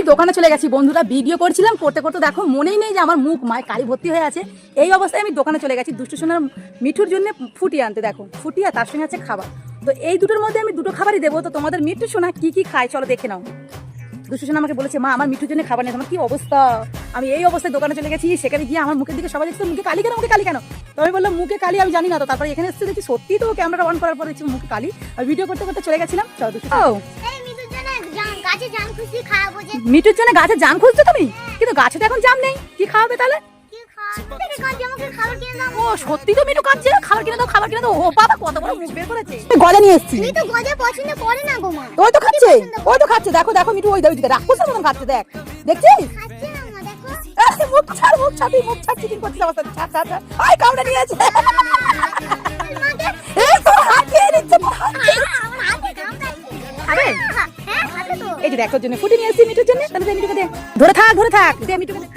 আমি দোকানে চলে গেছি বন্ধুরা, ভিডিও করছিলাম, করতে করতে দেখো মনেই নেই যে আমার মুখ মায় কালি ভর্তি হয়ে আছে। এই অবস্থায় আমি দোকানে চলে গেছি দুষ্টু সোনার মিঠুর জন্য ফুটিয়ে আনতে। দেখো ফুটিয়ে তার সঙ্গে আছে খাবার। তো এই দুটোর মধ্যে আমি দুটো খাবারই দেবো। তো তোমাদের মিঠু সোনা কি কি খায় চলো দেখে নাও। দুষ্টু সোনা আমাকে বলেছে মা আমার মিঠুর জন্য খাবার নেই। আমার কি অবস্থা, আমি এই অবস্থায় দোকানে চলে গেছি, সেখানে গিয়ে আমার মুখের দিকে সবাই দেখছে মুখে কালি কেন, মুখে কালি কেন। তো আমি বললাম মুখে কালি আমি জানি না। তো তারপরে এখানে এসে দেখছি সত্যি, তো ক্যামেরা অন করার পর দেখছি মুখে কালি। আর ভিডিও করতে করতে চলে গেছিলাম। চলো দুষ্টু মিঠুর জন্য গাছে জাম খুঁজছো তুমি, কিন্তু গাছে তো এখন জাম নেই, কি খাওয়াবে তাহলে? ও সত্যি তো মিঠু কাঁদছে, খাবার কিনে দাও, খাবার কিনে দাও। ও বাবা কত বড় মুখ বের করেছে। গজা নিয়ে এসেছি। মিঠু গজা পছন্দ করে না গো মা। ওই তো খাচ্ছে, ওই তো খাচ্ছে। দেখো দেখো মিঠু ওই দিকে রাক্ষসের মতন খাচ্ছে, দেখ দেখছিস? খাচ্ছে না মা দেখো। মুখ ছাড়, মুখ ছাড়, মুখ ছাড়, চিটিং করছিস অবস্থা। ছাড় ছাড় ছাড়। আই কামড়ে নিয়েছে। এই তো হাত খেয়ে নিচ্ছে। খাবে? হ্যাঁ খাবে তো। এই যে দেখো জন্য ফুটি নিয়ে এসেছি মিঠুর জন্য। তাহলে দে মিঠুকে দে। ধরে থাক, ধরে থাক, দে মিঠুকে দে।